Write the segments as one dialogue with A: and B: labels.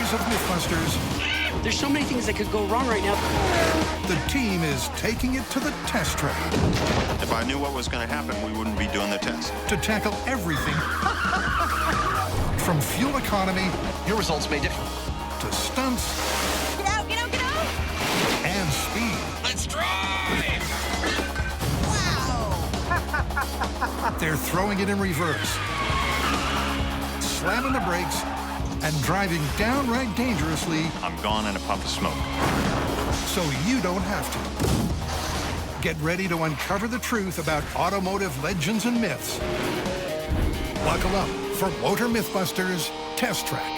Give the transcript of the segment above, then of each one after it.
A: series of Mythbusters,
B: There's so many things that could go wrong right now.
A: the team is taking it to the test track
C: If I knew what was going to happen, we wouldn't be doing the test.
A: to tackle everything from fuel economy
D: Your results may differ.
A: to stunts
E: Get out, get out, get out!
A: and speed.
D: Let's drive!
E: Wow!
A: They're throwing it in reverse, slamming the brakes, and driving downright dangerously
C: I'm gone in a puff of smoke.
A: so you don't have to. Get ready to uncover the truth about automotive legends and myths. Buckle up for Motor MythBusters Test Track.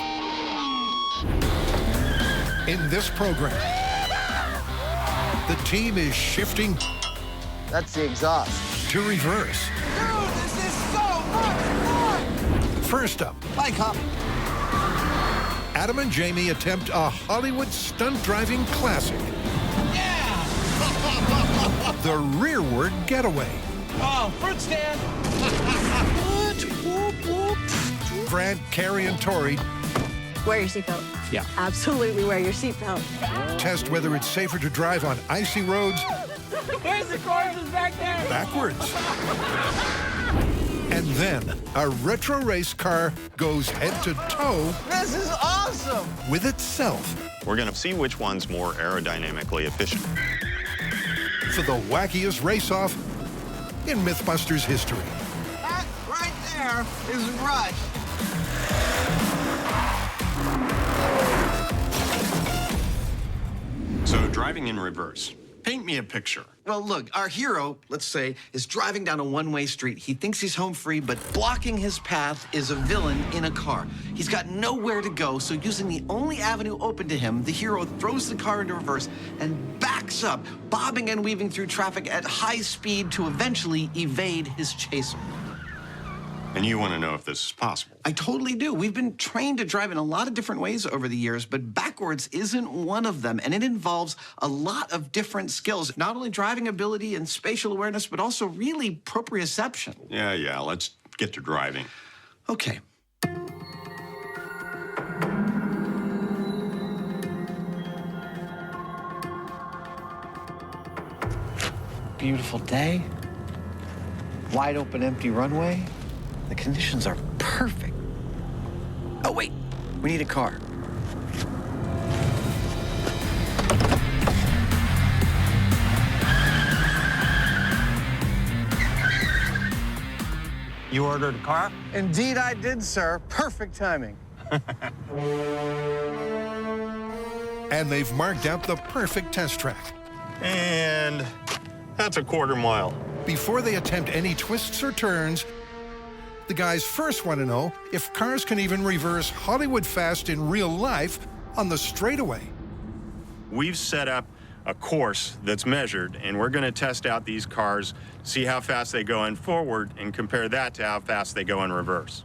A: In this program, the team is shifting
F: That's the exhaust.
A: to reverse.
F: Dude, this is so much fun!
A: First up,
F: Bye, cop.
A: Adam and Jamie attempt a Hollywood stunt driving classic,
D: Yeah!
A: the rearward getaway.
D: Oh, fruit stand!
A: Grant, Carrie, and Tori
E: Wear your seatbelt.
D: Yeah.
E: Absolutely wear your seatbelt.
A: test whether it's safer to drive on icy roads
D: Where's the corpses back there?
A: backwards. And then a retro race car goes head to toe
F: This is awesome!
A: with itself
C: We're going to see which one's more aerodynamically efficient.
A: for the wackiest race-off in Mythbusters history.
F: That right there is Rush.
C: So driving in reverse. Paint me a picture.
G: Well, look, our hero, let's say, is driving down a one-way street. He thinks he's home free, but blocking his path is a villain in a car. He's got nowhere to go, so using the only avenue open to him, the hero throws the car into reverse and backs up, bobbing and weaving through traffic at high speed to eventually evade his chaser.
C: And you want to know if this is possible.
G: I totally do. We've been trained to drive in a lot of different ways over the years, but backwards isn't one of them, and it involves a lot of different skills, not only driving ability and spatial awareness, but also really proprioception.
C: Yeah, let's get to driving.
G: Okay.
F: Beautiful day. Wide open, empty runway. The conditions are perfect. Oh, wait. We need a car.
D: You ordered a car?
F: Indeed, I did, sir. Perfect timing.
A: And they've marked out the perfect test track.
C: And that's a quarter mile.
A: Before they attempt any twists or turns, the guys first want to know if cars can even reverse Hollywood fast in real life on the straightaway.
C: We've set up a course that's measured, and we're going to test out these cars, see how fast they go in forward, and compare that to how fast they go in reverse.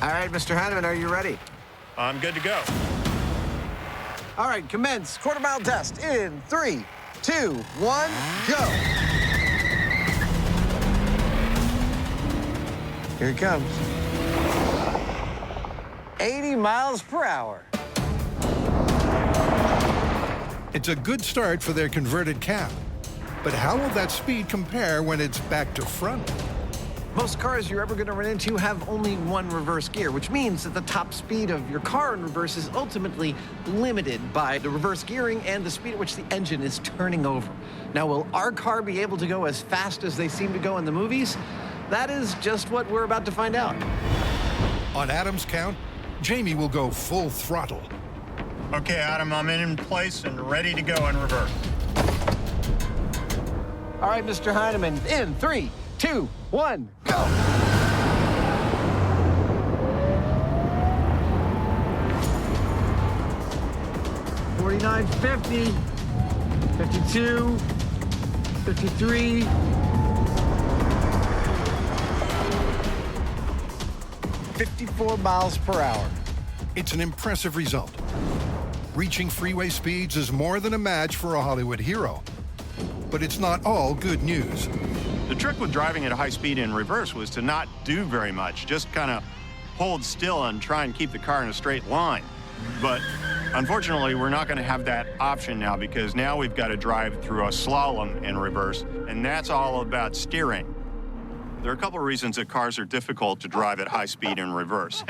F: All right, Mr. Hanneman, are you ready?
C: I'm good to go.
F: All right, commence quarter-mile test in 3, 2, 1, go. Here it comes. 80 miles per hour.
A: It's a good start for their converted cab. But how will that speed compare when it's back to front?
G: Most cars you're ever going to run into have only one reverse gear, which means that the top speed of your car in reverse is ultimately limited by the reverse gearing and the speed at which the engine is turning over. Now, will our car be able to go as fast as they seem to go in the movies? That is just what we're about to find out.
A: On Adam's count, Jamie will go full throttle.
C: Okay, Adam, I'm in place and ready to go in reverse.
F: All right, Mr. Heineman, in 3, 2, 1, go. $49.50, 52, 53. 54 miles per hour.
A: It's an impressive result. Reaching freeway speeds is more than a match for a Hollywood hero. But it's not all good news.
C: The trick with driving at a high speed in reverse was to not do very much, just kind of hold still and try and keep the car in a straight line. But unfortunately, we're not going to have that option now, because now we've got to drive through a slalom in reverse, and that's all about steering. There are a couple of reasons that cars are difficult to drive at high speed in reverse.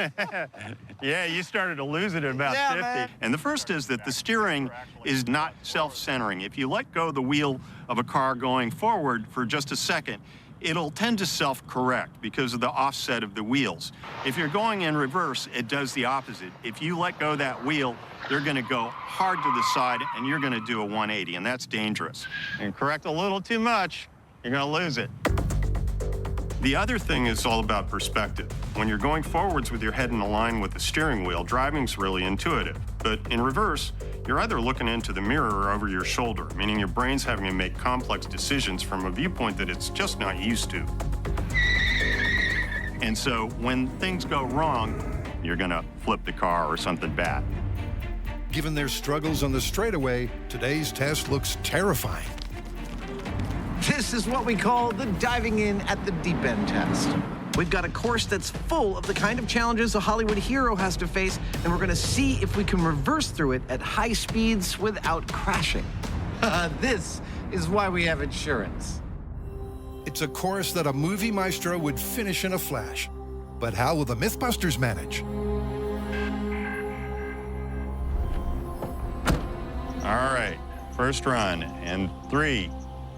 C: Yeah, you started to lose it at about 50. Man. And the first is that the steering is not self-centering. If you let go of the wheel of a car going forward for just a second, it'll tend to self-correct because of the offset of the wheels. If you're going in reverse, it does the opposite. If you let go of that wheel, they're going to go hard to the side, and you're going to do a 180, and that's dangerous. And correct a little too much, you're going to lose it. The other thing is all about perspective. When you're going forwards with your head in a line with the steering wheel, driving's really intuitive. But in reverse, you're either looking into the mirror or over your shoulder, meaning your brain's having to make complex decisions from a viewpoint that it's just not used to. And so when things go wrong, you're gonna flip the car or something bad.
A: Given their struggles on the straightaway, today's test looks terrifying.
G: This is what we call the diving in at the deep end test. We've got a course that's full of the kind of challenges a Hollywood hero has to face, and we're gonna see if we can reverse through it at high speeds without crashing. This is why we have insurance.
A: It's a course that a movie maestro would finish in a flash. But how will the Mythbusters manage?
C: All right, first run in 3,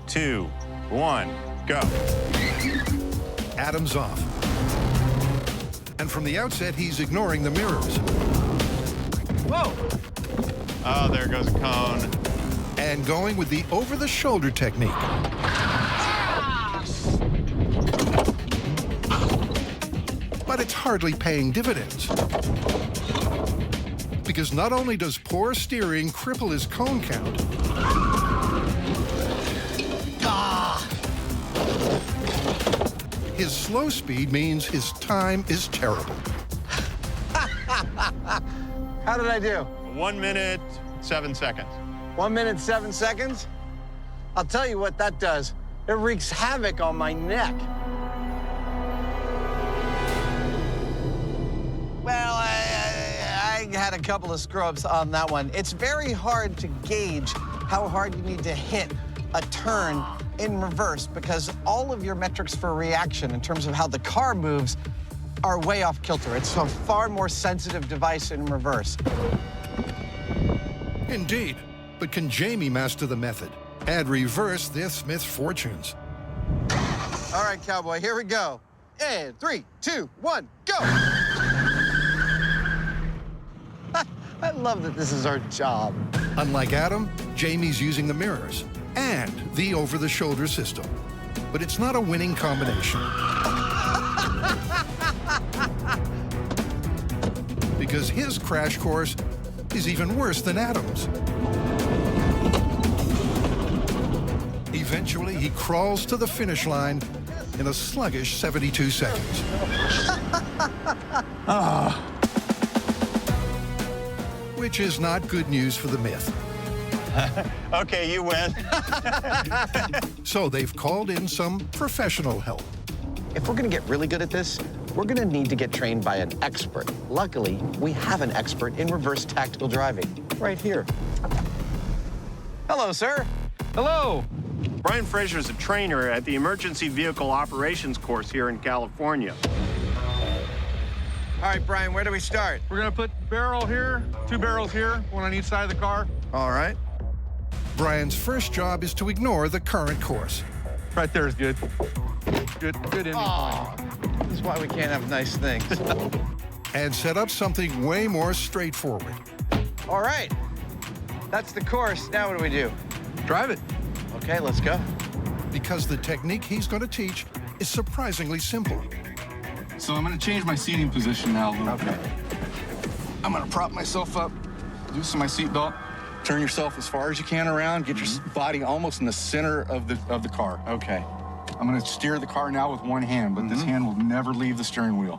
C: 2, 1, go.
A: Adam's off. And from the outset, he's ignoring the mirrors.
C: Whoa! Oh, there goes a cone.
A: And going with the over-the-shoulder technique. But it's hardly paying dividends. Because not only does poor steering cripple his cone count, his slow speed means his time is terrible.
D: How did I do?
C: 1 minute, 7 seconds.
D: 1 minute, 7 seconds? I'll tell you what that does. It wreaks havoc on my neck. Well, I had a couple of screw-ups on that one. It's very hard to gauge how hard you need to hit a turn in reverse, because all of your metrics for reaction in terms of how the car moves are way off kilter. It's a far more sensitive device in reverse.
A: Indeed. But can Jamie master the method and reverse this myth's fortunes?
D: All right, cowboy, here we go. And 3, 2, 1, go! I love that this is our job.
A: Unlike Adam, Jamie's using the mirrors and the over-the-shoulder system. But it's not a winning combination. Because his crash course is even worse than Adam's. Eventually, he crawls to the finish line in a sluggish 72 seconds. Which is not good news for the myth.
C: Okay, you win.
A: So they've called in some professional help.
G: If we're gonna get really good at this, we're gonna need to get trained by an expert. Luckily, we have an expert in reverse tactical driving right here. Hello, sir.
D: Hello.
C: Brian Fraser is a trainer at the Emergency Vehicle Operations course here in California.
D: All right, Brian, where do we start?
H: We're gonna put barrel here, 2 barrels here, one on each side of the car.
D: All right.
A: Brian's first job is to ignore the current course.
H: Right there is good. Good ending point.
D: This is why we can't have nice things.
A: And set up something way more straightforward.
D: All right. That's the course. Now what do we do?
H: Drive it.
D: Okay, let's go.
A: Because the technique he's going to teach is surprisingly simple.
H: So I'm gonna change my seating position now a little bit.
D: Okay.
H: I'm gonna prop myself up, loosen my seatbelt, turn yourself as far as you can around, get your body almost in the center of the car.
D: Okay.
H: I'm gonna steer the car now with one hand, but this hand will never leave the steering wheel.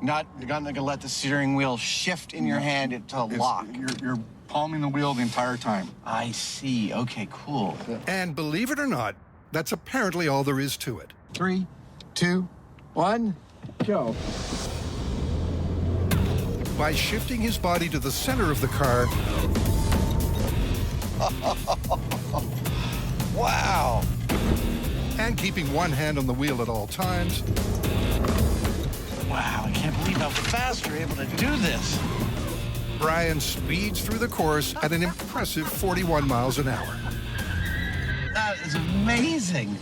D: You're not gonna let the steering wheel shift in your hand to lock.
H: You're palming the wheel the entire time.
D: I see. Okay, cool.
A: And believe it or not, that's apparently all there is to it.
D: 3, 2, 1, go.
A: by shifting his body to the center of the car.
D: Wow.
A: And keeping one hand on the wheel at all times.
F: Wow, I can't believe how fast you're able to do this.
A: Brian speeds through the course at an impressive 41 miles an hour.
D: That is amazing.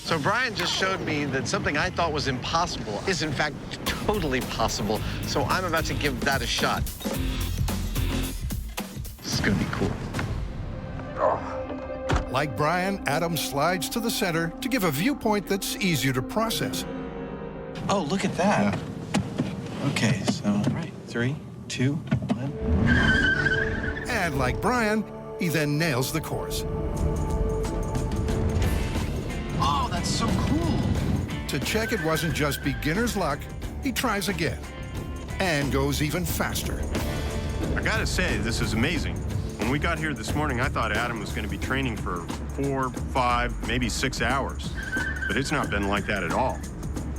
D: So Brian just showed me that something I thought was impossible is in fact totally possible. So I'm about to give that a shot. This is gonna be cool.
A: Like Brian, Adam slides to the center to give a viewpoint that's easier to process.
F: Oh, look at that. Okay, so, right, 3, 2, 1.
A: And like Brian, he then nails the course.
F: Oh, that's so cool.
A: To check it wasn't just beginner's luck, he tries again and goes even faster.
C: I gotta say, this is amazing. When we got here this morning, I thought Adam was gonna be training for 4, 5, maybe 6 hours. But it's not been like that at all.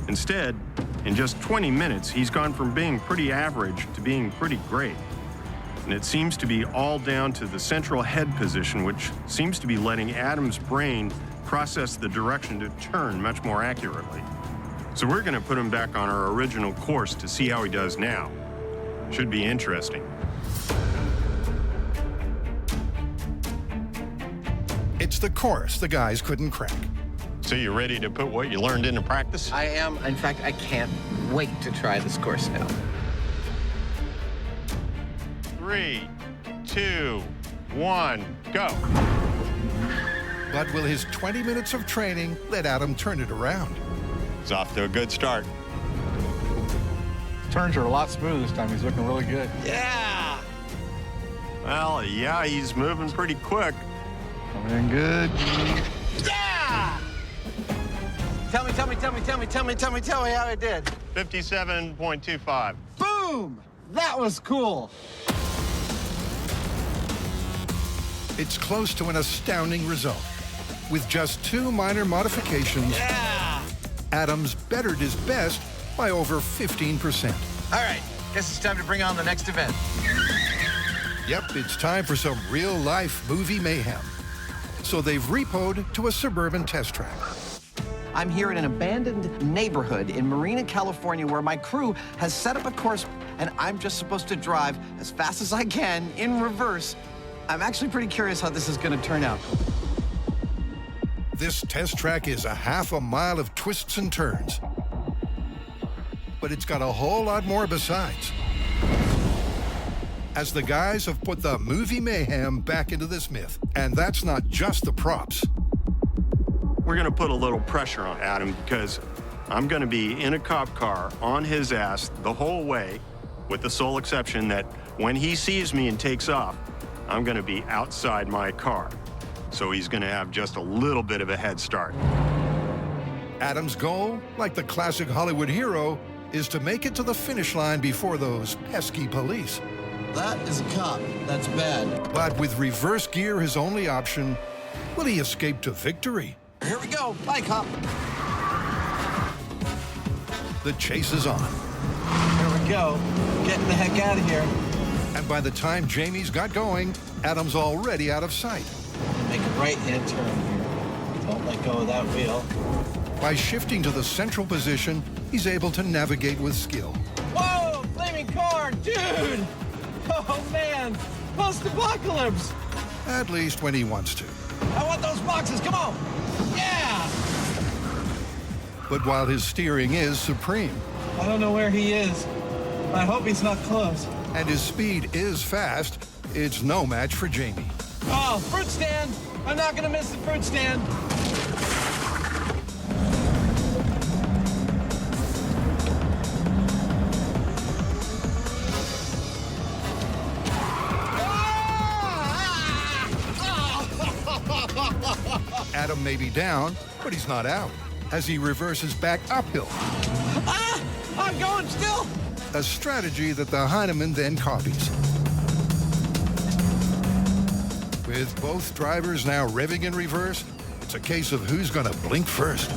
C: Instead, in just 20 minutes, he's gone from being pretty average to being pretty great. And it seems to be all down to the central head position, which seems to be letting Adam's brain process the direction to turn much more accurately. So we're gonna put him back on our original course to see how he does now. Should be interesting.
A: It's the course the guys couldn't crack.
C: So you ready to put what you learned into practice?
D: I am. In fact, I can't wait to try this course now.
C: 3, 2, 1, go.
A: But will his 20 minutes of training let Adam turn it around?
C: He's off to a good start.
H: Turns are a lot smoother this time. He's looking really good.
D: Yeah.
C: Well, yeah, he's moving pretty quick.
H: Coming in good.
D: Yeah. Tell me how I did.
C: 57.25.
D: Boom! That was cool.
A: It's close to an astounding result. With just 2 minor modifications,
D: Yeah.
A: Adams bettered his best by over 15%.
D: All right. Guess it's time to bring on the next event.
A: Yep, it's time for some real-life movie mayhem. So they've repoed to a suburban test track.
D: I'm here in an abandoned neighborhood in Marina, California, where my crew has set up a course, and I'm just supposed to drive as fast as I can in reverse. I'm actually pretty curious how this is going to turn out.
A: This test track is a half a mile of twists and turns. But it's got a whole lot more besides. As the guys have put the movie mayhem back into this myth. And that's not just the props.
C: We're gonna put a little pressure on Adam because I'm gonna be in a cop car on his ass the whole way, with the sole exception that when he sees me and takes off, I'm gonna be outside my car. So he's gonna have just a little bit of a head start.
A: Adam's goal, like the classic Hollywood hero, is to make it to the finish line before those pesky police.
G: That is a cop. That's bad.
A: But with reverse gear his only option, will he escape to victory?
D: Here we go. Bye, cop.
A: The chase is on.
D: Here we go. Getting the heck out of here.
A: And by the time Jamie's got going, Adam's already out of sight.
F: Make a right-hand turn here. Don't let go of that wheel.
A: By shifting to the central position, he's able to navigate with skill.
D: Whoa! Flaming car! Dude! Oh, man! Post-apocalypse!
A: At least when he wants to.
D: I want those boxes! Come on! Yeah!
A: But while his steering is supreme,
I: I don't know where he is. I hope he's not close.
A: and his speed is fast, it's no match for Jamie.
I: Oh, fruit stand! I'm not gonna miss the fruit stand.
A: Adam may be down, but he's not out, as he reverses back uphill.
I: Ah! I'm going still!
A: A strategy that the Heineman then copies. With both drivers now revving in reverse, it's a case of who's gonna blink first.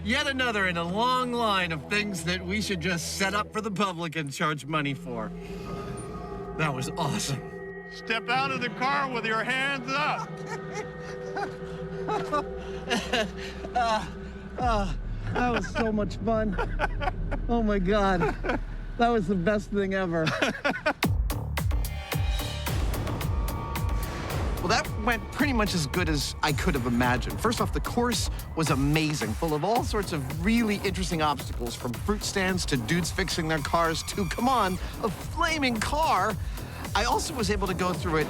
F: Yet another in a long line of things that we should just set up for the public and charge money for. That was awesome.
C: Step out of the car with your hands up.
F: That was so much fun. Oh my God. That was the best thing ever.
D: Well, that went pretty much as good as I could have imagined. First off, the course was amazing, full of all sorts of really interesting obstacles, from fruit stands to dudes fixing their cars to, come on, a flaming car. I also was able to go through it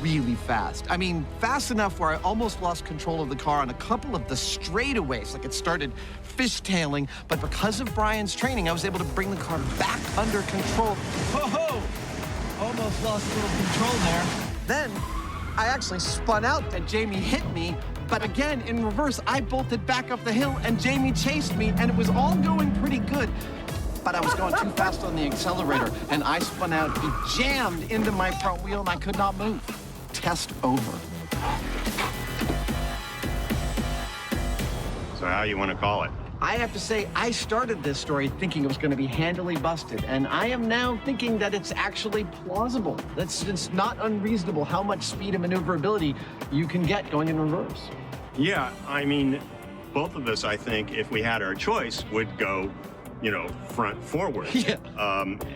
D: really fast. I mean, fast enough where I almost lost control of the car on a couple of the straightaways. Like, it started fishtailing, but because of Brian's training, I was able to bring the car back under control.
F: Ho-ho! Almost lost a little control there.
D: Then I actually spun out and Jamie hit me, but again, in reverse, I bolted back up the hill and Jamie chased me, and it was all going pretty good. But I was going too fast on the accelerator, and I spun out. He jammed into my front wheel, and I could not move. Test over.
C: So how you want to call it?
D: I have to say, I started this story thinking it was going to be handily busted, and I am now thinking that it's actually plausible. It's not unreasonable how much speed and maneuverability you can get going in reverse.
C: Yeah, I mean, both of us, I think, if we had our choice, would go, you know, front forward.
D: Yeah.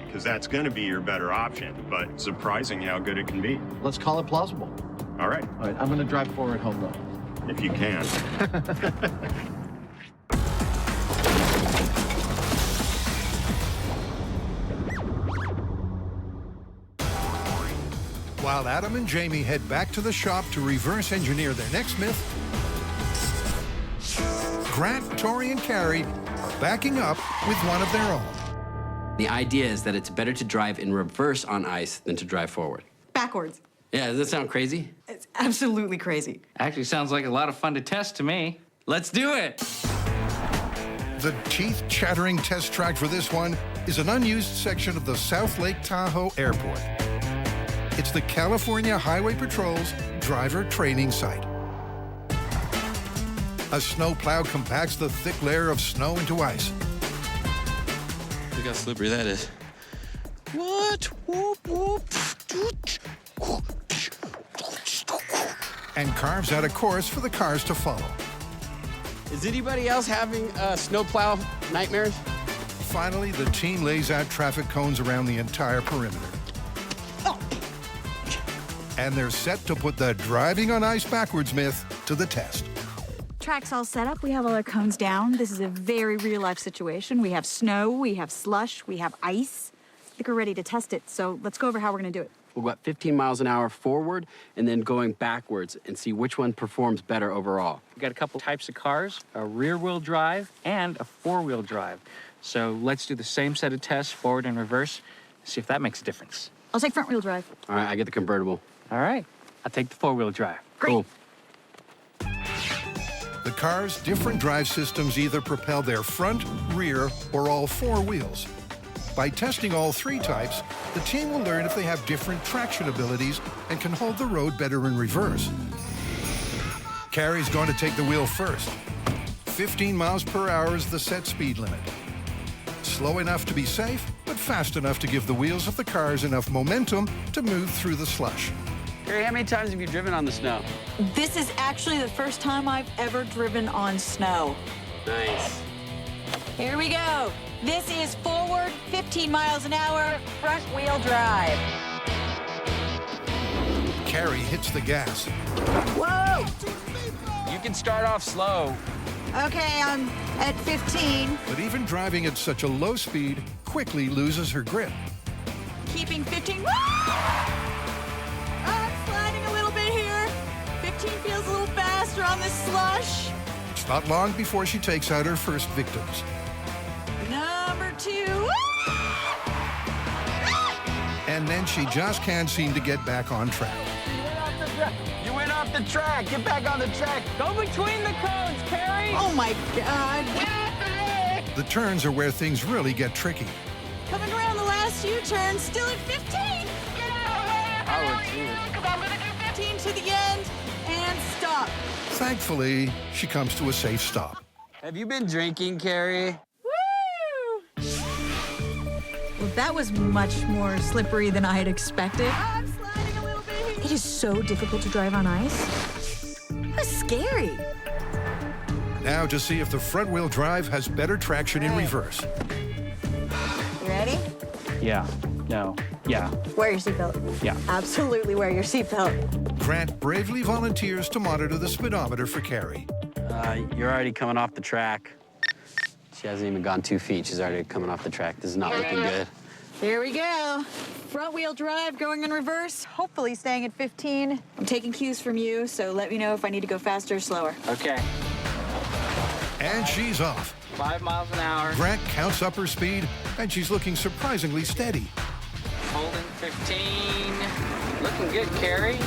C: Because that's going to be your better option, but surprising how good it can be.
D: Let's call it plausible.
C: All right,
D: All right, I'm going to drive forward home, though.
C: if you can.
A: While Adam and Jamie head back to the shop to reverse engineer their next myth, Grant, Tori, and Carrie are backing up with one of their own.
B: The idea is that it's better to drive in reverse on ice than to drive forward.
E: Backwards.
B: Yeah, does that sound crazy?
E: It's absolutely crazy.
I: Actually, sounds like a lot of fun to test to me.
B: Let's do it!
A: The teeth-chattering test track for this one is an unused section of the South Lake Tahoe Airport. It's the California Highway Patrol's driver training site. A snowplow compacts the thick layer of snow into ice.
J: Look how slippery that is. What? Whoop, whoop.
A: And carves out a course for the cars to follow.
B: Is anybody else having snowplow nightmares?
A: Finally, the team lays out traffic cones around the entire perimeter. And they're set to put the driving on ice backwards myth to the test.
E: Track's all set up. We have all our cones down. This is a very real-life situation. We have snow, we have slush, we have ice. I think we're ready to test it, so let's go over how we're gonna do it.
B: We'll go at 15 miles an hour forward and then going backwards and see which one performs better overall.
I: We've got a couple types of cars, a rear-wheel drive and a four-wheel drive. So let's do the same set of tests, forward and reverse, see if that makes a difference.
E: I'll take front-wheel drive.
B: All right, I get the convertible.
I: All right, I'll take the four-wheel drive.
E: Great.
B: Cool.
A: The car's different drive systems either propel their front, rear, or all four wheels. By testing all three types, the team will learn if they have different traction abilities and can hold the road better in reverse. Carrie's going to take the wheel first. 15 miles per hour is the set speed limit. Slow enough to be safe, but fast enough to give the wheels of the cars enough momentum to move through the slush.
B: Carrie, how many times have you driven on the snow?
E: This is actually the first time I've ever driven on snow.
B: Nice.
E: Here we go. This is forward, 15 miles an hour, front-wheel drive.
A: Carrie hits the gas.
E: Whoa!
I: You can start off slow.
E: Okay, I'm at 15.
A: But even driving at such a low speed quickly loses her grip.
E: Keeping 15. I'm sliding a little bit here. 15 feels a little faster on this slush.
A: It's not long before she takes out her first victims.
E: Number 2.
A: And then she just can't seem to get back on track.
F: You went off the track. Get back on the track.
I: Go between the cones, Carrie!
E: Oh my God.
A: The turns are where things really get tricky.
E: Coming around the last U-turn, still at 15.
I: I would too.
E: I'm gonna do 15 to the end and stop.
A: Thankfully, she comes to a safe stop.
B: Have you been drinking, Carrie?
E: Woo! Well, that was much more slippery than I had expected. Oh, I'm sliding a little bit. It is so difficult to drive on ice. That's scary.
A: Now to see if the front-wheel drive has better traction in reverse.
E: You ready?
I: Yeah. No. Yeah.
E: Wear your seatbelt.
I: Yeah.
E: Absolutely wear your seatbelt.
A: Grant bravely volunteers to monitor the speedometer for Carrie.
B: You're already coming off the track. She hasn't even gone 2 feet. She's already coming off the track. This is not looking good.
E: Here we go. Front wheel drive going in reverse, hopefully staying at 15. I'm taking cues from you, so let me know if I need to go faster or slower.
I: Okay.
A: And she's off.
I: 5 miles an hour.
A: Grant counts up her speed, and she's looking surprisingly steady.
I: Holding 15. Looking good, Carrie.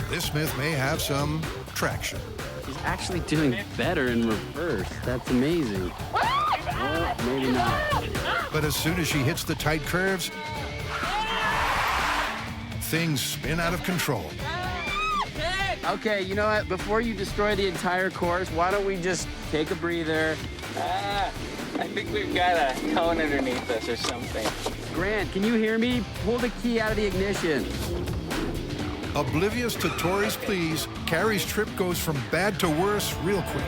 A: This Smith may have some traction.
B: She's actually doing better in reverse. That's amazing. Well, maybe not.
A: But as soon as she hits the tight curves, things spin out of control.
B: Okay, you know what? Before you destroy the entire course, why don't we just take a breather?
I: I think we've got a cone underneath us or something.
B: Grant, can you hear me? Pull the key out of the ignition.
A: Oblivious to Tori's pleas, Carrie's trip goes from bad to worse real quick.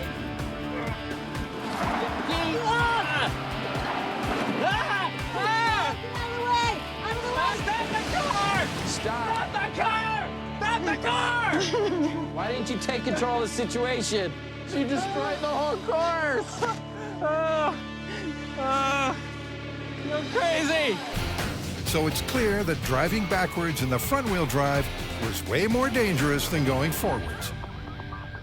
B: Stop the car! Stop the car! Why didn't you take control of the situation? She destroyed the whole course.
I: You're crazy!
A: So it's clear that driving backwards in the front-wheel drive was way more dangerous than going forwards.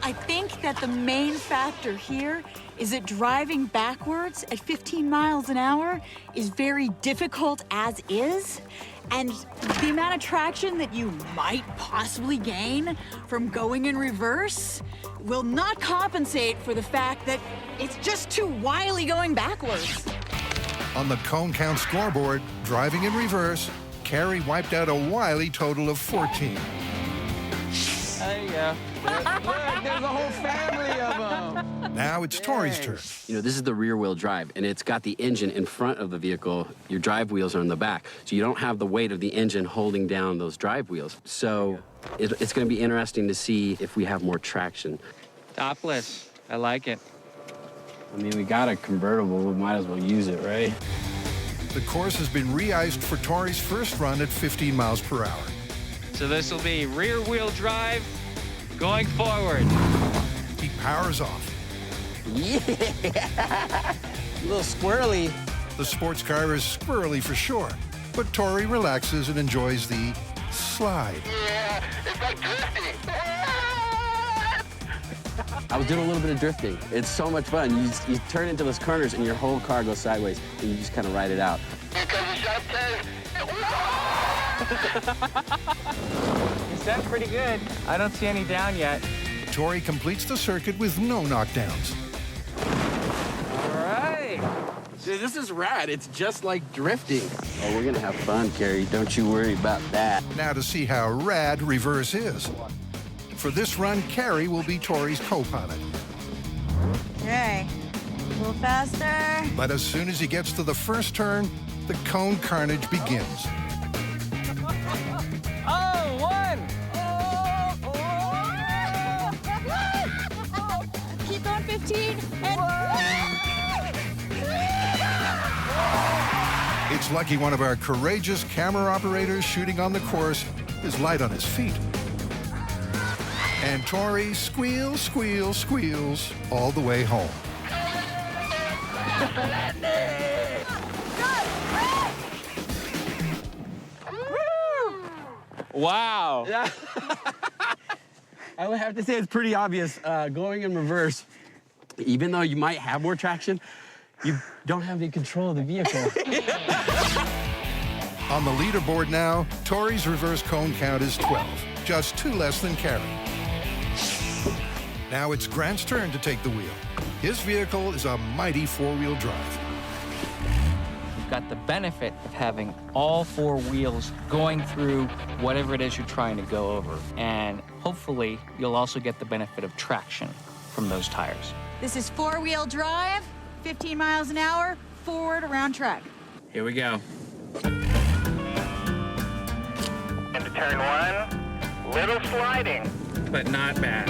E: I think that the main factor here is that driving backwards at 15 miles an hour is very difficult as is. And the amount of traction that you might possibly gain from going in reverse will not compensate for the fact that it's just too wily going backwards.
A: On the cone count scoreboard, driving in reverse, Carrie wiped out a wily total of 14.
I: There you go.
B: Look, there's a whole family of them.
A: Now it's Tori's turn.
B: You know, this is the rear-wheel drive, and it's got the engine in front of the vehicle. Your drive wheels are in the back, so you don't have the weight of the engine holding down those drive wheels. So it's going to be interesting to see if we have more traction.
I: Topless. I like it.
B: I mean, we got a convertible. We might as well use it, right?
A: The course has been re-iced for Tori's first run at 15 miles per hour.
I: So this will be rear-wheel drive going forward.
A: He powers off.
B: Yeah! A little squirrely.
A: The sports car is squirrely for sure, but Tori relaxes and enjoys the slide.
K: Yeah, it's like drifting.
B: I was doing a little bit of drifting. It's so much fun. You turn into those corners and your whole car goes sideways, and you just kind of ride it out.
K: Because the shot says,
I: It's done pretty good. I don't see any down yet.
A: Tori completes the circuit with no knockdowns.
B: All right. Dude, this is rad. It's just like drifting. Oh, we're gonna have fun, Carrie. Don't you worry about that.
A: Now to see how rad reverse is. For this run, Carrie will be Tori's co-pilot.
E: Okay, a little faster.
A: But as soon as he gets to the first turn, the cone carnage begins.
I: Oh, one!
E: Keep going, 15, and...
A: It's lucky one of our courageous camera operators shooting on the course is light on his feet. And Tori squeals, squeals, squeals all the way home.
I: Wow.
B: Yeah. I would have to say it's pretty obvious going in reverse. Even though you might have more traction, you don't have any control of the vehicle.
A: On the leaderboard now, Tori's reverse cone count is 12, just 2 less than Carrie. Now it's Grant's turn to take the wheel. His vehicle is a mighty 4-wheel drive.
I: You've got the benefit of having all 4 wheels going through whatever it is you're trying to go over. And hopefully, you'll also get the benefit of traction. from those tires.
E: This is four-wheel drive, 15 miles an hour, forward around track.
I: Here we go.
K: Into turn one, little sliding.
I: But not bad.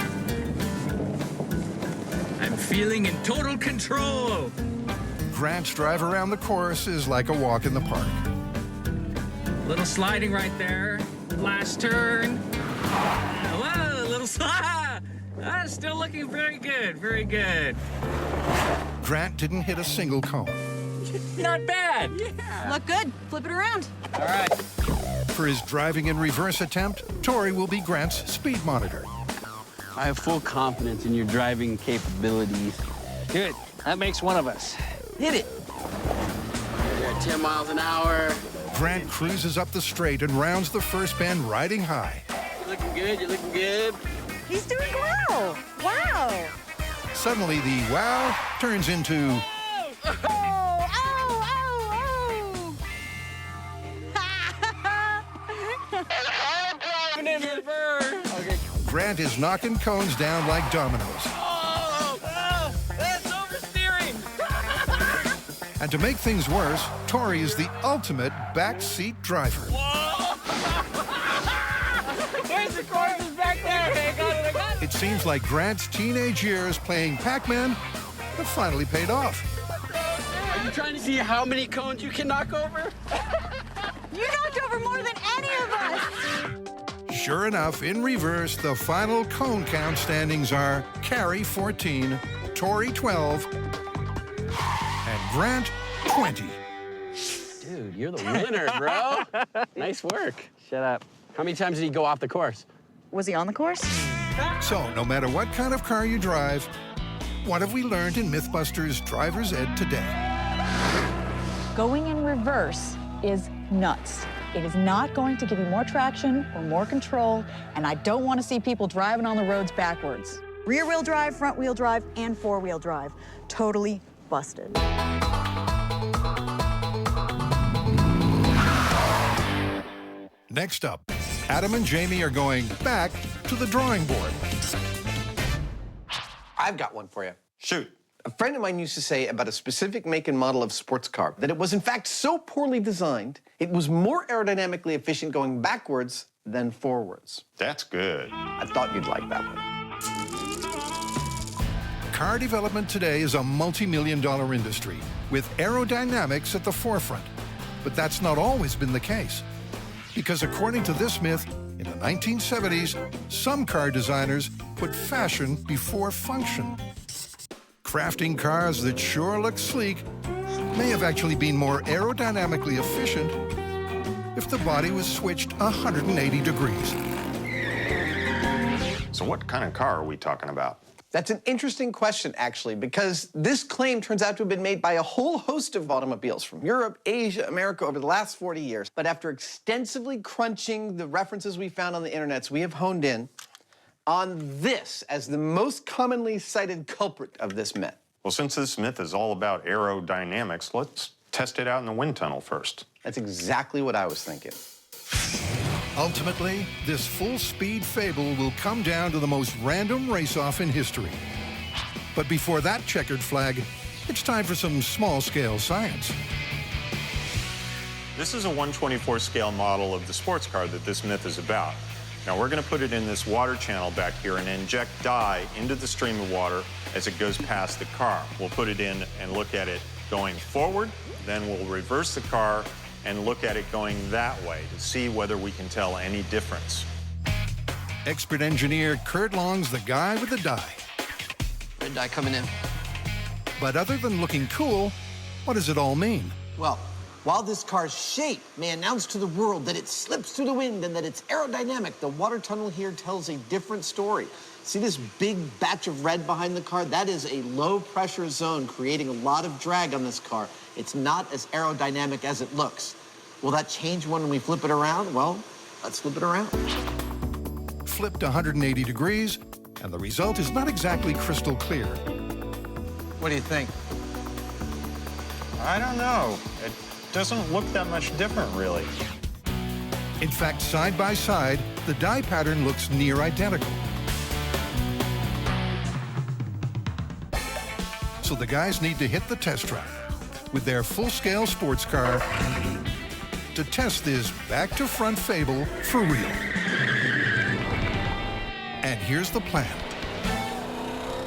I: I'm feeling in total control.
A: Grant's drive around the course is like a walk in the park.
I: Little sliding right there. Last turn. Whoa, little slide. Still looking very good, very good.
A: Grant didn't hit a single cone.
I: Not bad. Yeah.
E: Look good. Flip it around.
I: All right.
A: For his driving in reverse attempt, Tori will be Grant's speed monitor.
B: I have full confidence in your driving capabilities.
I: Good. That makes one of us. Hit it.
B: You're at 10 miles an hour.
A: Grant cruises up the straight and rounds the first bend riding high.
B: You're looking good, you're looking good.
E: He's doing well. Wow.
A: Suddenly, the wow turns into...
I: In reverse. Okay.
A: Grant is knocking cones down like dominoes.
I: Oh, that's oversteering.
A: And to make things worse, Tori is the ultimate backseat driver.
I: Whoa. Where's the course is back there? Okay, I got it.
A: It seems like Grant's teenage years playing Pac-Man have finally paid off.
B: Are you trying to see how many cones you can knock over?
E: You knocked over more than any of us.
A: Sure enough, in reverse, the final cone count standings are Carrie 14, Tori 12, and Grant 20.
B: Dude, you're the winner, bro. Nice work.
I: Shut up.
B: How many times did he go off the course?
E: Was he on the course?
A: So, no matter what kind of car you drive, what have we learned in MythBusters Driver's Ed today?
L: Going in reverse is nuts. It is not going to give you more traction or more control, and I don't want to see people driving on the roads backwards.
E: Rear-wheel drive, front-wheel drive, and four-wheel drive. Totally busted.
A: Next up, Adam and Jamie are going back to the drawing board.
G: I've got one for you.
C: Shoot.
G: A friend of mine used to say about a specific make and model of sports car that it was in fact so poorly designed, it was more aerodynamically efficient going backwards than forwards.
C: That's good.
G: I thought you'd like that one.
A: Car development today is a multi-million-dollar industry with aerodynamics at the forefront. But that's not always been the case. Because according to this myth, in the 1970s, some car designers put fashion before function. Crafting cars that sure look sleek may have actually been more aerodynamically efficient if the body was switched 180 degrees.
C: So what kind of car are we talking about?
G: That's an interesting question, actually, because this claim turns out to have been made by a whole host of automobiles from Europe, Asia, America over the last 40 years. But after extensively crunching the references we found on the internets, we have honed in on this as the most commonly cited culprit of this myth.
C: Well, since this myth is all about aerodynamics, let's test it out in the wind tunnel first.
G: That's exactly what I was thinking.
A: Ultimately, this full-speed fable will come down to the most random race-off in history. But before that checkered flag, it's time for some small-scale science.
C: This is a 1/24 scale model of the sports car that this myth is about. Now, we're going to put it in this water channel back here and inject dye into the stream of water as it goes past the car. We'll put it in and look at it going forward, then we'll reverse the car and look at it going that way to see whether we can tell any difference.
A: Expert engineer Kurt Long's the guy with the dye.
F: Red dye coming in.
A: But other than looking cool, what does it all mean?
G: Well, while this car's shape may announce to the world that it slips through the wind and that it's aerodynamic, the water tunnel here tells a different story. See this big batch of red behind the car? That is a low-pressure zone creating a lot of drag on this car. It's not as aerodynamic as it looks. Will that change when we flip it around? Well, let's flip it around.
A: Flipped 180 degrees, and the result is not exactly crystal clear.
G: What do you think?
C: I don't know. It doesn't look that much different, really.
A: In fact, side by side, the dye pattern looks near identical. So the guys need to hit the test track with their full-scale sports car to test this back-to-front fable for real. And here's the plan.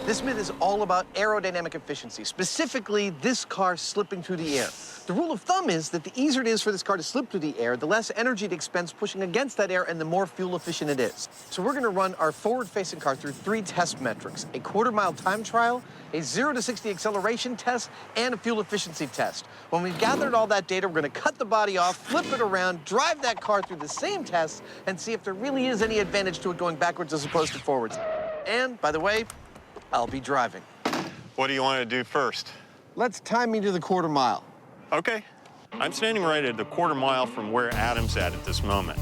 D: This myth is all about aerodynamic efficiency, specifically this car slipping through the air. The rule of thumb is that the easier it is for this car to slip through the air, the less energy it expends pushing against that air and the more fuel efficient it is. So we're gonna run our forward-facing car through 3 test metrics: a quarter-mile time trial, a 0 to 60 acceleration test, and a fuel efficiency test. When we've gathered all that data, we're gonna cut the body off, flip it around, drive that car through the same tests, and see if there really is any advantage to it going backwards as opposed to forwards. And, by the way, I'll be driving.
C: What do you want to do first?
D: Let's time me to the quarter mile.
C: Okay. I'm standing right at the quarter mile from where Adam's at this moment.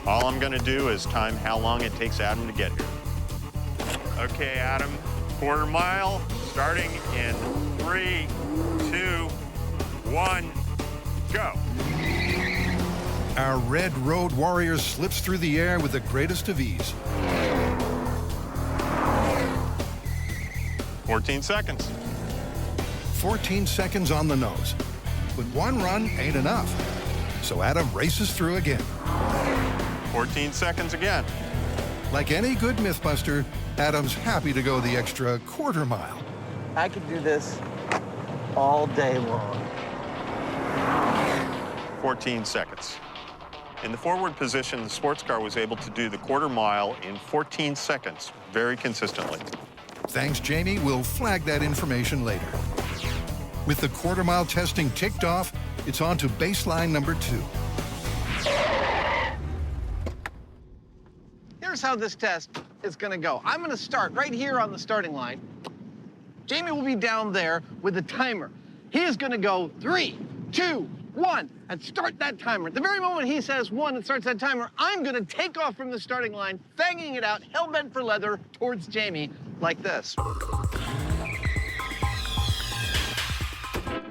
C: All I'm gonna do is time how long it takes Adam to get here. Okay, Adam, quarter mile, starting in 3, 2, 1, go.
A: Our red road warrior slips through the air with the greatest of ease.
C: 14 seconds.
A: 14 seconds on the nose. But one run ain't enough. So Adam races through again.
C: 14 seconds again.
A: Like any good Mythbuster, Adam's happy to go the extra quarter mile.
D: I could do this all day long.
C: 14 seconds. In the forward position, the sports car was able to do the quarter mile in 14 seconds, very consistently.
A: Thanks, Jamie. We'll flag that information later. With the quarter-mile testing ticked off, it's on to baseline number 2.
D: Here's how this test is gonna go. I'm gonna start right here on the starting line. Jamie will be down there with a timer. He is gonna go 3, 2, 1, and start that timer. At the very moment he says 1 and starts that timer, I'm gonna take off from the starting line, fanging it out, hell-bent for leather, towards Jamie, like this.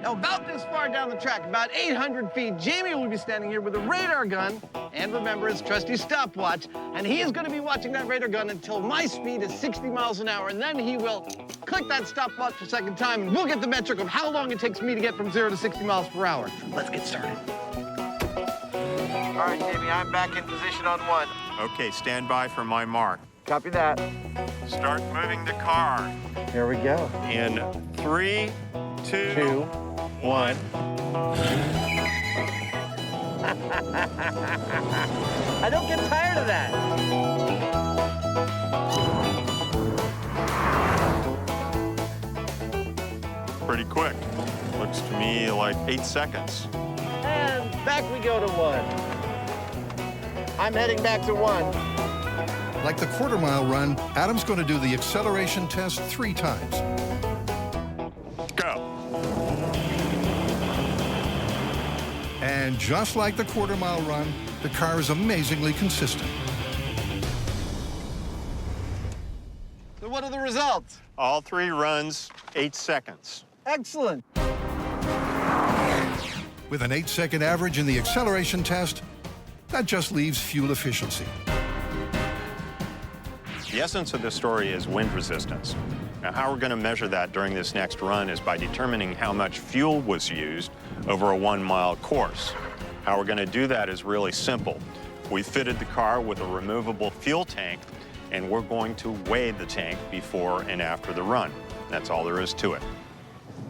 D: Now, about this far down the track, about 800 feet, Jamie will be standing here with a radar gun, and remember his trusty stopwatch, and he is going to be watching that radar gun until my speed is 60 miles an hour, and then he will click that stopwatch a second time, and we'll get the metric of how long it takes me to get from 0 to 60 miles per hour. Let's get started. All right, Jamie, I'm back in position on 1.
C: Okay, stand by for my mark.
D: Copy that.
C: Start moving the car.
D: Here we go.
C: In 3, 2, 1.
D: I don't get tired of that.
C: Pretty quick. Looks to me like 8 seconds.
D: And back we go to 1. I'm heading back to 1.
A: Like the quarter-mile run, Adam's going to do the acceleration test 3 times.
C: Go.
A: And just like the quarter-mile run, the car is amazingly consistent.
D: So what are the results?
C: All 3 runs, 8 seconds.
D: Excellent.
A: With an 8-second average in the acceleration test, that just leaves fuel efficiency.
C: The essence of this story is wind resistance. Now, how we're going to measure that during this next run is by determining how much fuel was used over a 1-mile course. How we're going to do that is really simple. We fitted the car with a removable fuel tank, and we're going to weigh the tank before and after the run. That's all there is to it.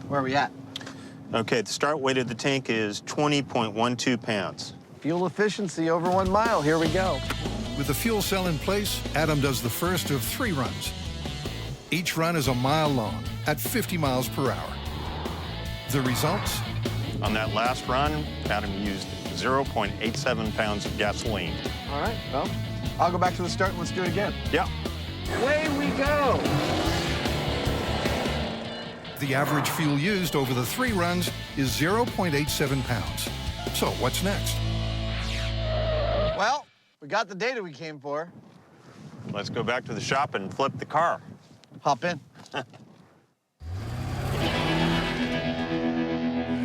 D: Where are we at?
C: Okay, the start weight of the tank is 20.12 pounds.
D: Fuel efficiency over 1 mile. Here we go.
A: With the fuel cell in place, Adam does the first of 3 runs. Each run is a mile long at 50 miles per hour. The results?
C: On that last run, Adam used 0.87 pounds of gasoline.
D: All right, well, I'll go back to the start and let's do it again.
C: Yeah.
D: Away we go.
A: The average fuel used over the 3 runs is 0.87 pounds. So what's next?
D: Well, we got the data we came for.
C: Let's go back to the shop and flip the car.
D: Hop in.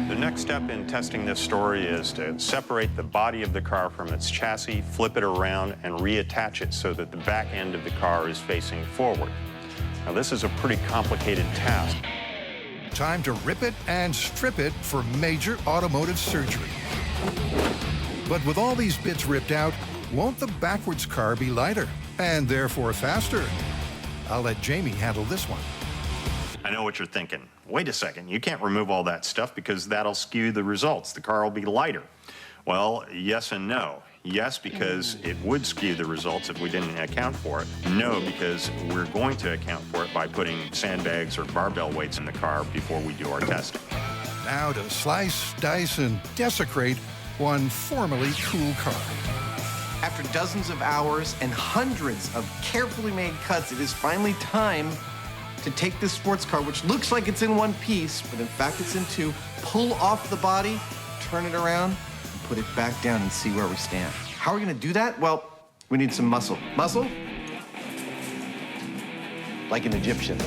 C: The next step in testing this story is to separate the body of the car from its chassis, flip it around, and reattach it so that the back end of the car is facing forward. Now, this is a pretty complicated task.
A: Time to rip it and strip it for major automotive surgery. But with all these bits ripped out, won't the backwards car be lighter and therefore faster? I'll let Jamie handle this one.
C: I know what you're thinking. Wait a second, you can't remove all that stuff because that'll skew the results. The car will be lighter. Well, yes and no. Yes, because it would skew the results if we didn't account for it. No, because we're going to account for it by putting sandbags or barbell weights in the car before we do our testing.
A: Now to slice, dice, and desecrate one formerly cool car.
G: After dozens of hours and hundreds of carefully made cuts, it is finally time to take this sports car, which looks like it's in one piece, but in fact it's in two, pull off the body, turn it around, and put it back down and see where we stand. How are we gonna do that? Well, we need some muscle. Muscle? Like an Egyptian.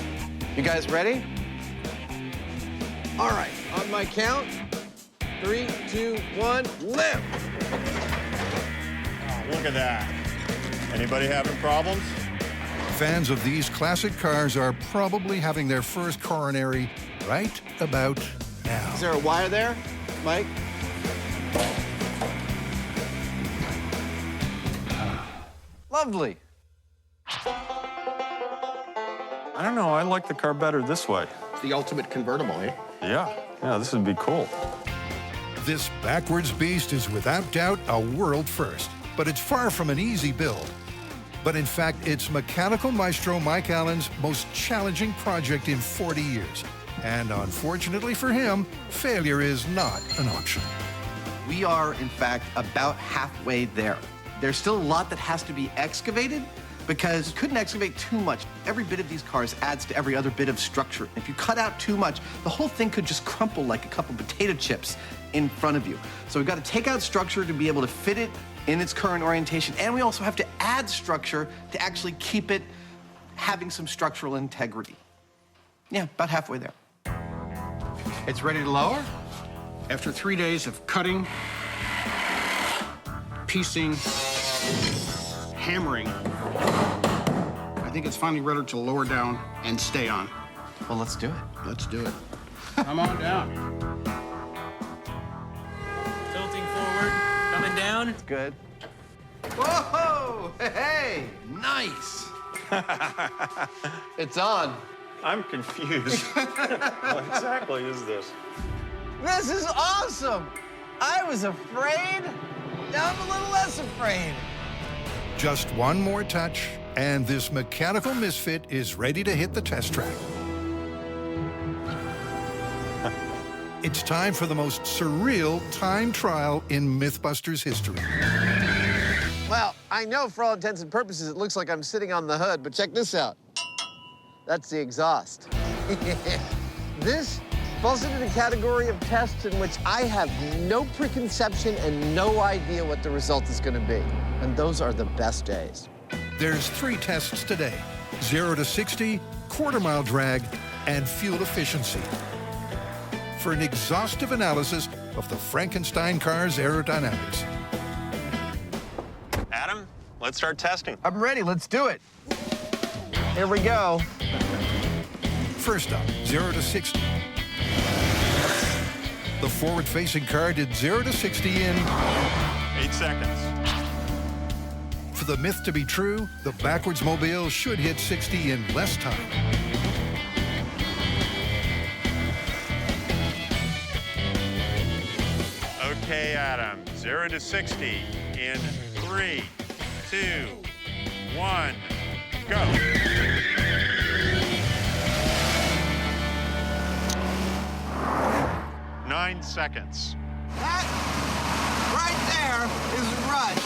G: You guys ready? All right, on my count, 3, 2, 1, lift.
C: Oh, look at that. Anybody having problems?
A: Fans of these classic cars are probably having their first coronary right about now.
G: Is there a wire there, Mike? Lovely.
C: I don't know, I like the car better this way.
M: It's the ultimate convertible, eh?
C: Yeah, this would be cool.
A: This backwards beast is without doubt a world first, but it's far from an easy build. But in fact, it's mechanical maestro Mike Allen's most challenging project in 40 years. And unfortunately for him, failure is not an option.
G: We are, in fact, about halfway there. There's still a lot that has to be excavated because you couldn't excavate too much. Every bit of these cars adds to every other bit of structure. If you cut out too much, the whole thing could just crumple like a couple potato chips in front of you. So we've got to take out structure to be able to fit it in its current orientation, and we also have to add structure to actually keep it having some structural integrity. Yeah, about halfway there.
M: It's ready to lower. After 3 days of cutting, piecing, hammering, I think it's finally ready to lower down and stay on.
G: Well, let's do it.
M: Let's do it. Come on down.
I: Tilting forward, coming down.
G: It's good. Whoa! Hey! Nice! It's on.
C: I'm confused. What exactly is this?
D: This is awesome! I was afraid. Now I'm a little less afraid.
A: Just one more touch, and this mechanical misfit is ready to hit the test track. It's time for the most surreal time trial in MythBusters history.
D: Well, I know for all intents and purposes it looks like I'm sitting on the hood, but check this out. That's the exhaust. This falls into the category of tests in which I have no preconception and no idea what the result is going to be. And those are the best days.
A: There's 3 tests today: 0 to 60, quarter-mile drag, and fuel efficiency. For an exhaustive analysis of the Frankenstein car's aerodynamics.
C: Adam, let's start testing.
D: I'm ready. Let's do it. Here we go.
A: First up, 0 to 60. The forward-facing car did 0 to 60 in
C: 8 seconds.
A: For the myth to be true, the backwards mobile should hit 60 in less time.
C: Okay, Adam, 0 to 60 in 3, 2, 1, go. Nine seconds.
D: That right there is rush.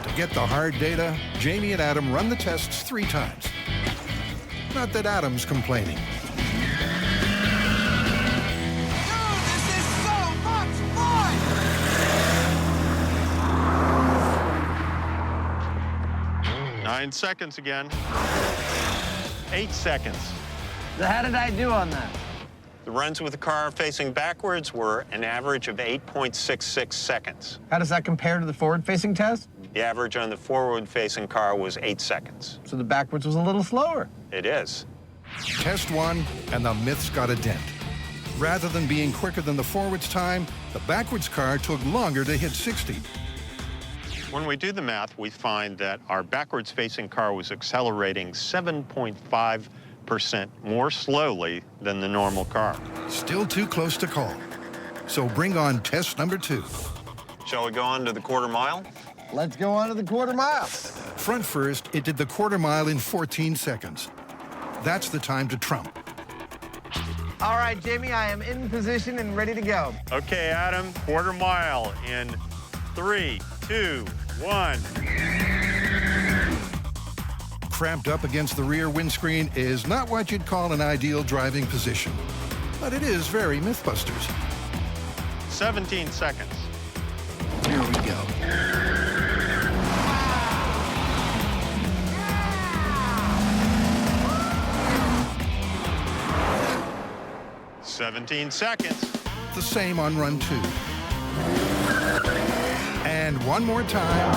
A: To get the hard data, Jamie and Adam run the tests 3 times. Not that Adam's complaining.
D: Dude, this is so much fun!
C: 9 seconds again. 8 seconds.
D: So how did I do on that?
C: The runs with the car facing backwards were an average of 8.66 seconds.
D: How does that compare to the forward-facing test?
C: The average on the forward-facing car was 8 seconds.
D: So the backwards was a little slower.
C: It is.
A: Test 1, and the myth's got a dent. Rather than being quicker than the forwards time, the backwards car took longer to hit 60.
C: When we do the math, we find that our backwards-facing car was accelerating 7.5% more slowly than the normal car.
A: Still too close to call. So bring on test number 2.
C: Shall we go on to the quarter mile?
D: Let's go on to the quarter mile.
A: Front first, it did the quarter mile in 14 seconds. That's the time to trump.
D: All right, Jamie, I am in position and ready to go.
C: Okay, Adam, quarter mile in 3, 2, 1.
A: Cramped up against the rear windscreen is not what you'd call an ideal driving position, but it is very Mythbusters.
C: 17 seconds.
F: Here we go.
C: 17 seconds.
A: The same on run 2. And one more time.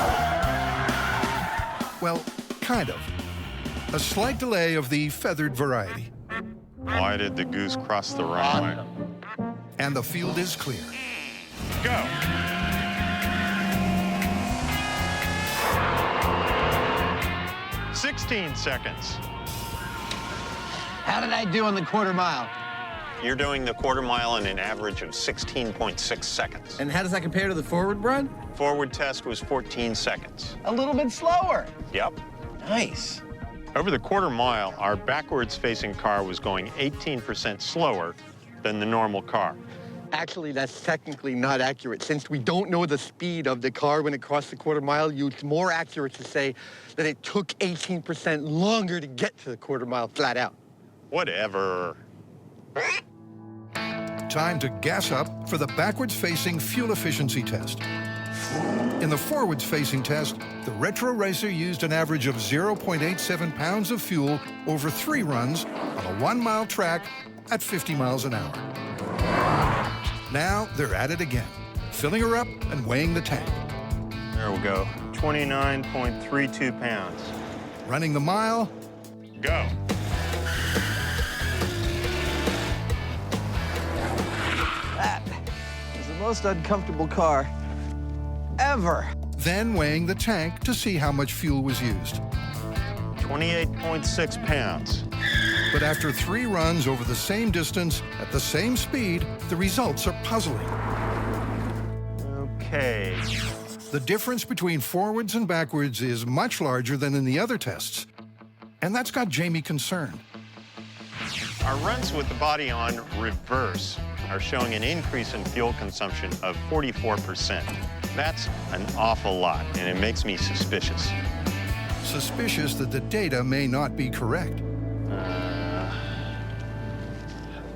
A: Well, kind of. A slight delay of the feathered variety.
C: Why did the goose cross the runway?
A: And the field is clear.
C: Go. "16 seconds.
D: How did I do on the quarter mile?
C: You're doing the quarter mile in an average of 16.6 seconds.
D: And how does that compare to the forward run?
C: Forward test was 14 seconds.
D: A little bit slower.
C: Yep.
D: Nice.
C: Over the quarter mile, our backwards-facing car was going 18% slower than the normal car.
N: Actually, that's technically not accurate. Since we don't know the speed of the car when it crossed the quarter mile, it's more accurate to say that it took 18% longer to get to the quarter mile flat out.
C: Whatever.
A: Time to gas up for the backwards-facing fuel efficiency test. In the forwards-facing test, the Retro Racer used an average of 0.87 pounds of fuel over 3 runs on a 1-mile track at 50 miles an hour. Now they're at it again, filling her up and weighing the tank.
C: There we go. 29.32 pounds.
A: Running the mile.
C: Go.
D: That is the most uncomfortable car ever.
A: Then weighing the tank to see how much fuel was used.
C: 28.6 pounds.
A: But after 3 runs over the same distance at the same speed, the results are puzzling.
C: Okay.
A: The difference between forwards and backwards is much larger than in the other tests. And that's got Jamie concerned.
C: Our runs with the body on reverse are showing an increase in fuel consumption of 44%. That's an awful lot, and it makes me suspicious.
A: Suspicious that the data may not be correct.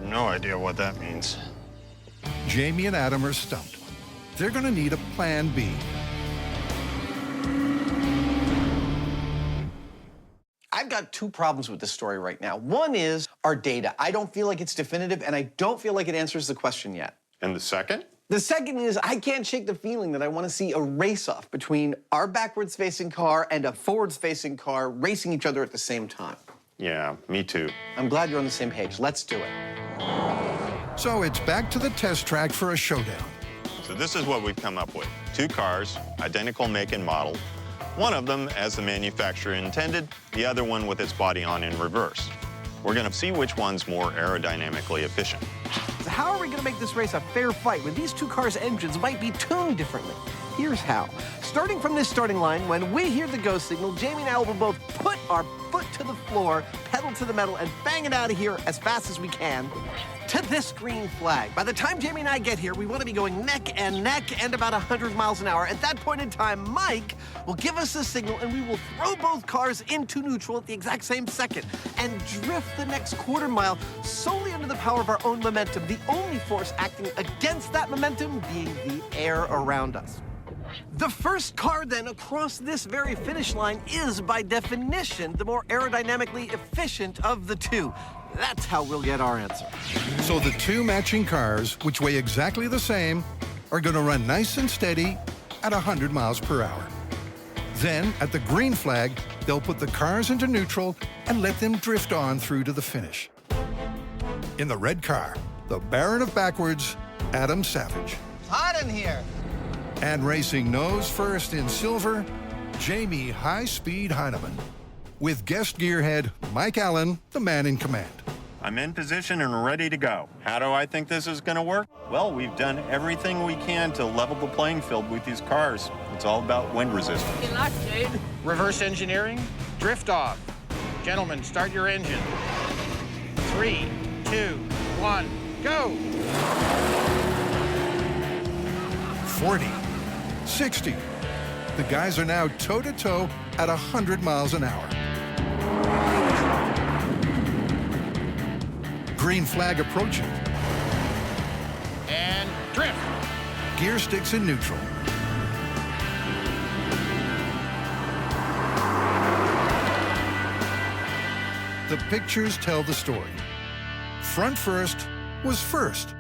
C: No idea what that means.
A: Jamie and Adam are stumped. They're going to need a plan B.
D: I've got 2 problems with this story right now. One is our data. I don't feel like it's definitive, and I don't feel like it answers the question yet.
C: And the second?
D: The second is I can't shake the feeling that I want to see a race-off between our backwards-facing car and a forwards-facing car racing each other at the same time.
C: Yeah, me too.
D: I'm glad you're on the same page. Let's do it.
A: So it's back to the test track for a showdown.
C: So this is what we've come up with. 2 cars, identical make and model. One of them as the manufacturer intended, the other one with its body on in reverse. We're going to see which one's more aerodynamically efficient.
D: So how are we going to make this race a fair fight when these 2 cars' engines might be tuned differently? Here's how. Starting from this starting line, when we hear the go signal, Jamie and I will both put our foot to the floor, pedal to the metal, and bang it out of here as fast as we can to this green flag. By the time Jamie and I get here, we want to be going neck and about 100 miles an hour. At that point in time, Mike will give us the signal, and we will throw both cars into neutral at the exact same second and drift the next quarter mile solely under the power of our own momentum, the only force acting against that momentum being the air around us. The first car, then, across this very finish line is, by definition, the more aerodynamically efficient of the 2. That's how we'll get our answer.
A: So the 2 matching cars, which weigh exactly the same, are going to run nice and steady at 100 miles per hour. Then, at the green flag, they'll put the cars into neutral and let them drift on through to the finish. In the red car, the Baron of Backwards, Adam Savage.
D: It's hot in here.
A: And racing nose first in silver, Jamie High Speed Heineman. With guest gearhead Mike Allen, the man in command.
C: I'm in position and ready to go. How do I think this is going to work? Well, we've done everything we can to level the playing field with these cars. It's all about wind resistance.
I: Good luck, Jade.
M: Reverse engineering, drift off. Gentlemen, start your engine. 3, 2, 1, go!
A: 40, 60. The guys are now toe-to-toe at 100 miles an hour. Green flag approaching.
M: And drift.
A: Gear sticks in neutral. The pictures tell the story. Front first was first.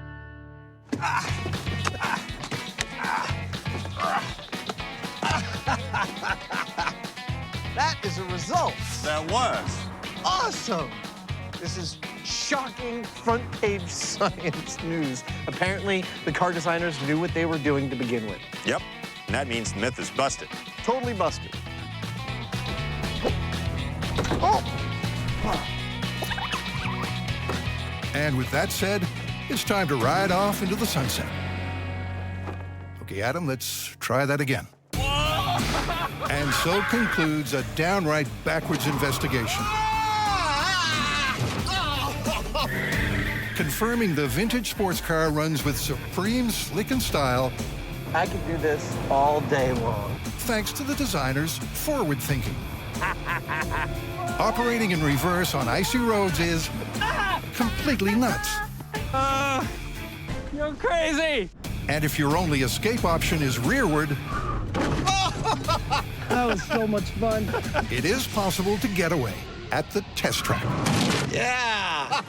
D: That is a result.
C: That was.
D: Awesome. This is shocking front-page science news. Apparently, the car designers knew what they were doing to begin with.
C: Yep. And that means the myth is busted.
D: Totally busted. Oh!
A: And with that said, it's time to ride off into the sunset. Okay, Adam, let's try that again. And so concludes a downright backwards investigation. Confirming the vintage sports car runs with supreme slick and style.
D: I could do this all day long.
A: Thanks to the designer's forward thinking. Operating in reverse on icy roads is completely nuts.
I: You're crazy.
A: And if your only escape option is rearward,
D: That was so much fun.
A: it is possible to get away at the test track.
D: Yeah!